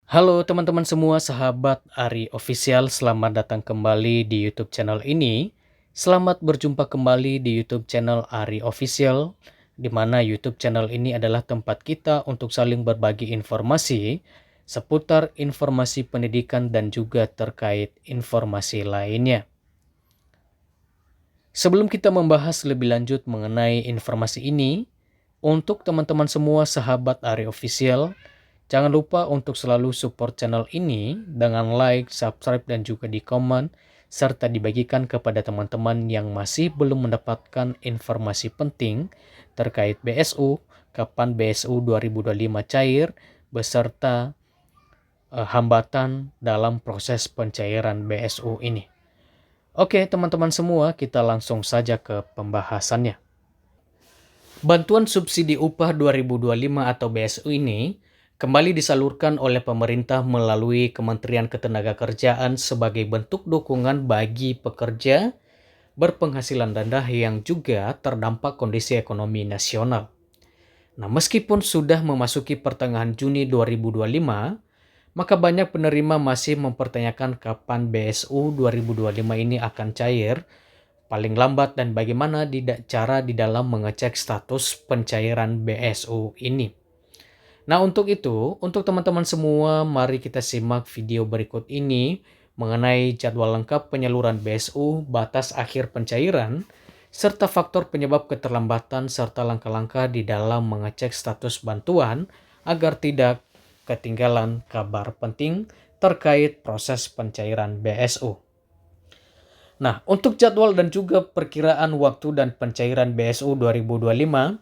Halo teman-teman semua, sahabat Ari Official, selamat datang kembali di YouTube channel ini. Selamat berjumpa kembali di YouTube channel Ari Official, di mana YouTube channel ini adalah tempat kita untuk saling berbagi informasi seputar informasi pendidikan dan juga terkait informasi lainnya. Sebelum kita membahas lebih lanjut mengenai informasi ini, untuk teman-teman semua sahabat Ari Official, jangan lupa untuk selalu support channel ini dengan like, subscribe, dan juga di komen, serta dibagikan kepada teman-teman yang masih belum mendapatkan informasi penting terkait BSU, kapan BSU 2025 cair, beserta hambatan dalam proses pencairan BSU ini. Oke teman-teman semua, kita langsung saja ke pembahasannya. Bantuan Subsidi Upah 2025 atau BSU ini kembali disalurkan oleh pemerintah melalui Kementerian Ketenagakerjaan sebagai bentuk dukungan bagi pekerja berpenghasilan rendah yang juga terdampak kondisi ekonomi nasional. Nah, meskipun sudah memasuki pertengahan Juni 2025, maka banyak penerima masih mempertanyakan kapan BSU 2025 ini akan cair, paling lambat, dan bagaimana cara di dalam mengecek status pencairan BSU ini. Nah, untuk itu, untuk teman-teman semua, mari kita simak video berikut ini mengenai jadwal lengkap penyaluran BSU, batas akhir pencairan, serta faktor penyebab keterlambatan serta langkah-langkah di dalam mengecek status bantuan agar tidak ketinggalan kabar penting terkait proses pencairan BSU. Nah, untuk jadwal dan juga perkiraan waktu dan pencairan BSU 2025,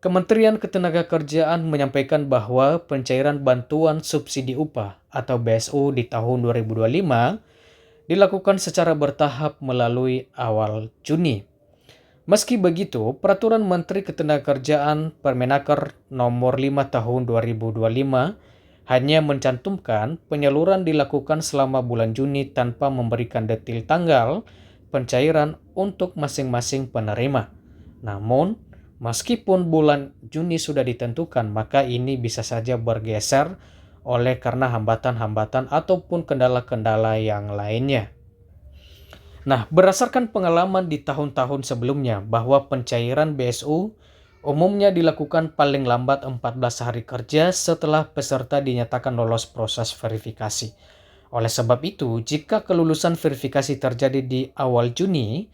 Kementerian Ketenagakerjaan menyampaikan bahwa pencairan bantuan subsidi upah atau BSU di tahun 2025 dilakukan secara bertahap melalui awal Juni. Meski begitu, Peraturan Menteri Ketenagakerjaan Permenaker Nomor 5 Tahun 2025 hanya mencantumkan penyaluran dilakukan selama bulan Juni tanpa memberikan detail tanggal pencairan untuk masing-masing penerima. Namun, meskipun bulan Juni sudah ditentukan, maka ini bisa saja bergeser oleh karena hambatan-hambatan ataupun kendala-kendala yang lainnya. Nah, berdasarkan pengalaman di tahun-tahun sebelumnya bahwa pencairan BSU umumnya dilakukan paling lambat 14 hari kerja setelah peserta dinyatakan lolos proses verifikasi. Oleh sebab itu, jika kelulusan verifikasi terjadi di awal Juni,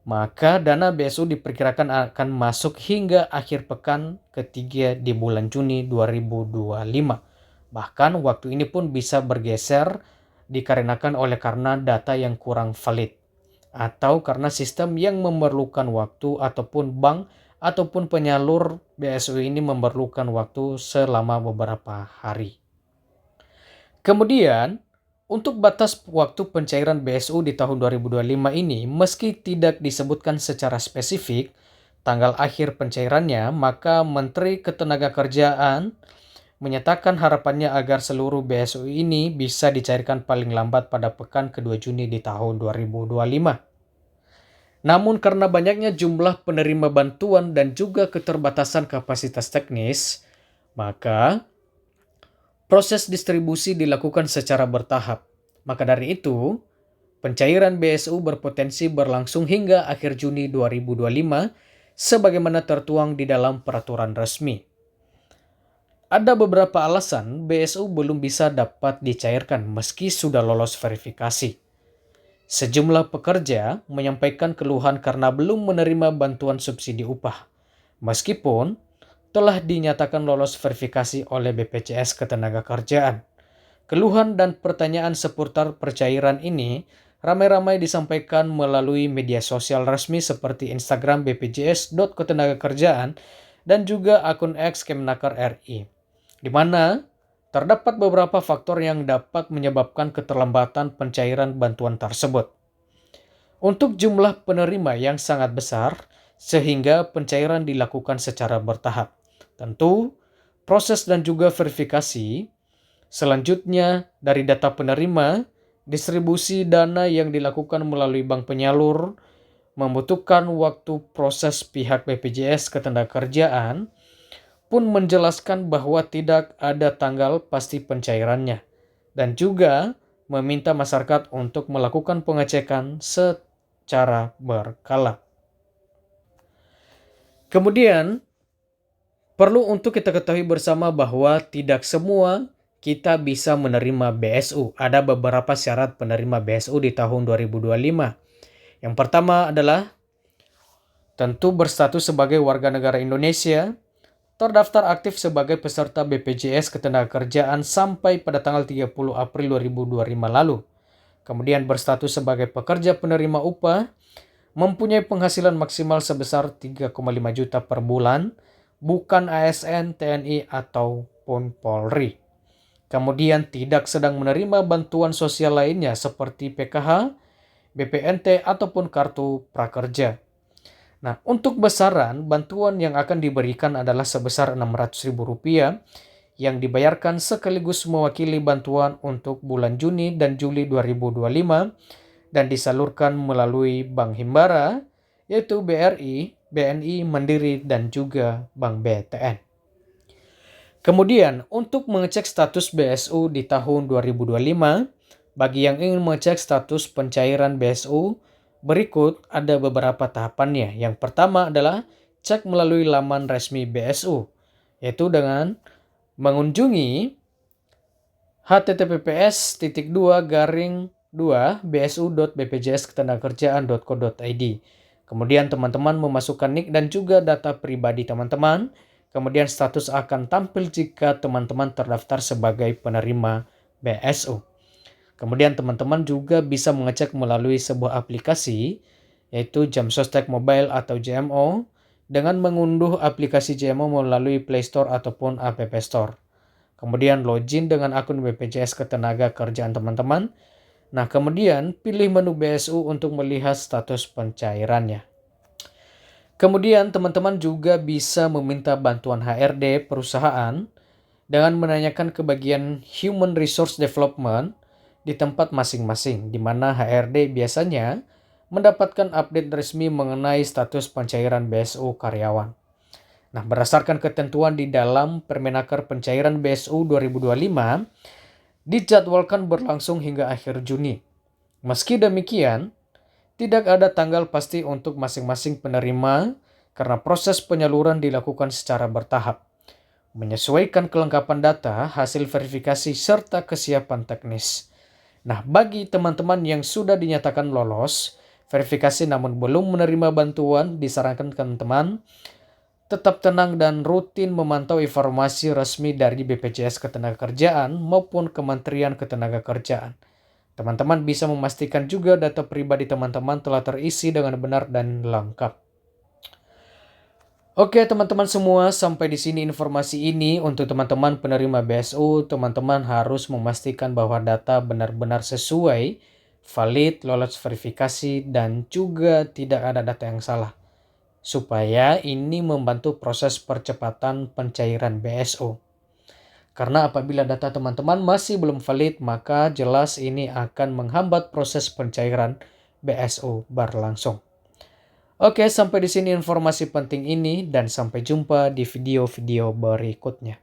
maka dana BSU diperkirakan akan masuk hingga akhir pekan ketiga di bulan Juni 2025. Bahkan waktu ini pun bisa bergeser dikarenakan oleh karena data yang kurang valid atau karena sistem yang memerlukan waktu ataupun bank ataupun penyalur BSU ini memerlukan waktu selama beberapa hari. Kemudian, untuk batas waktu pencairan BSU di tahun 2025 ini, meski tidak disebutkan secara spesifik tanggal akhir pencairannya, maka Menteri Ketenagakerjaan menyatakan harapannya agar seluruh BSU ini bisa dicairkan paling lambat pada pekan kedua Juni di tahun 2025. Namun karena banyaknya jumlah penerima bantuan dan juga keterbatasan kapasitas teknis, maka proses distribusi dilakukan secara bertahap. Maka dari itu, pencairan BSU berpotensi berlangsung hingga akhir Juni 2025 sebagaimana tertuang di dalam peraturan resmi. Ada beberapa alasan BSU belum bisa dapat dicairkan meski sudah lolos verifikasi. Sejumlah pekerja menyampaikan keluhan karena belum menerima bantuan subsidi upah, meskipun telah dinyatakan lolos verifikasi oleh BPJS Ketenagakerjaan. Keluhan dan pertanyaan seputar pencairan ini ramai-ramai disampaikan melalui media sosial resmi seperti Instagram bpjs.ketenagakerjaan dan juga akun X Kemenaker RI, di mana terdapat beberapa faktor yang dapat menyebabkan keterlambatan pencairan bantuan tersebut. Untuk jumlah penerima yang sangat besar, sehingga pencairan dilakukan secara bertahap. Tentu, proses dan juga verifikasi selanjutnya dari data penerima, distribusi dana yang dilakukan melalui bank penyalur, membutuhkan waktu proses pihak BPJS Ketenagakerjaan, pun menjelaskan bahwa tidak ada tanggal pasti pencairannya dan juga meminta masyarakat untuk melakukan pengecekan secara berkala. Kemudian, perlu untuk kita ketahui bersama bahwa tidak semua kita bisa menerima BSU. Ada beberapa syarat penerima BSU di tahun 2025. Yang pertama adalah tentu berstatus sebagai warga negara Indonesia, terdaftar aktif sebagai peserta BPJS Ketenagakerjaan sampai pada tanggal 30 April 2025 lalu. Kemudian berstatus sebagai pekerja penerima upah, mempunyai penghasilan maksimal sebesar 3,5 juta per bulan, bukan ASN, TNI, ataupun Polri. Kemudian tidak sedang menerima bantuan sosial lainnya seperti PKH, BPNT, ataupun kartu prakerja. Nah, untuk besaran bantuan yang akan diberikan adalah sebesar Rp600.000 yang dibayarkan sekaligus mewakili bantuan untuk bulan Juni dan Juli 2025 dan disalurkan melalui Bank Himbara, yaitu BRI, BNI, Mandiri, dan juga Bank BTN. Kemudian, untuk mengecek status BSU di tahun 2025, bagi yang ingin mengecek status pencairan BSU, berikut ada beberapa tahapannya. Yang pertama adalah cek melalui laman resmi BSU, yaitu dengan mengunjungi https://bsu.bpjsketenagakerjaan.co.id. Kemudian teman-teman memasukkan nik dan juga data pribadi teman-teman. Kemudian status akan tampil jika teman-teman terdaftar sebagai penerima BSU. Kemudian teman-teman juga bisa mengecek melalui sebuah aplikasi, yaitu Jamsostek Mobile atau JMO, dengan mengunduh aplikasi JMO melalui Play Store ataupun App Store. Kemudian login dengan akun BPJS Ketenagakerjaan teman-teman. Nah, kemudian pilih menu BSU untuk melihat status pencairannya. Kemudian teman-teman juga bisa meminta bantuan HRD perusahaan dengan menanyakan ke bagian Human Resource Development di tempat masing-masing, di mana HRD biasanya mendapatkan update resmi mengenai status pencairan BSU karyawan. Nah, berdasarkan ketentuan di dalam Permenaker Pencairan BSU 2025, dijadwalkan berlangsung hingga akhir Juni. Meski demikian, tidak ada tanggal pasti untuk masing-masing penerima karena proses penyaluran dilakukan secara bertahap, menyesuaikan kelengkapan data, hasil verifikasi, serta kesiapan teknis. Nah, bagi teman-teman yang sudah dinyatakan lolos verifikasi namun belum menerima bantuan, disarankan teman-teman tetap tenang dan rutin memantau informasi resmi dari BPJS Ketenagakerjaan maupun Kementerian Ketenagakerjaan. Teman-teman bisa memastikan juga data pribadi teman-teman telah terisi dengan benar dan lengkap. Oke teman-teman semua, sampai di sini informasi ini. Untuk teman-teman penerima BSU, teman-teman harus memastikan bahwa data benar-benar sesuai, valid, lolos verifikasi, dan juga tidak ada data yang salah. Supaya ini membantu proses percepatan pencairan BSU. Karena apabila data teman-teman masih belum valid, maka jelas ini akan menghambat proses pencairan BSU berlangsung. Oke, sampai di sini informasi penting ini dan sampai jumpa di video-video berikutnya.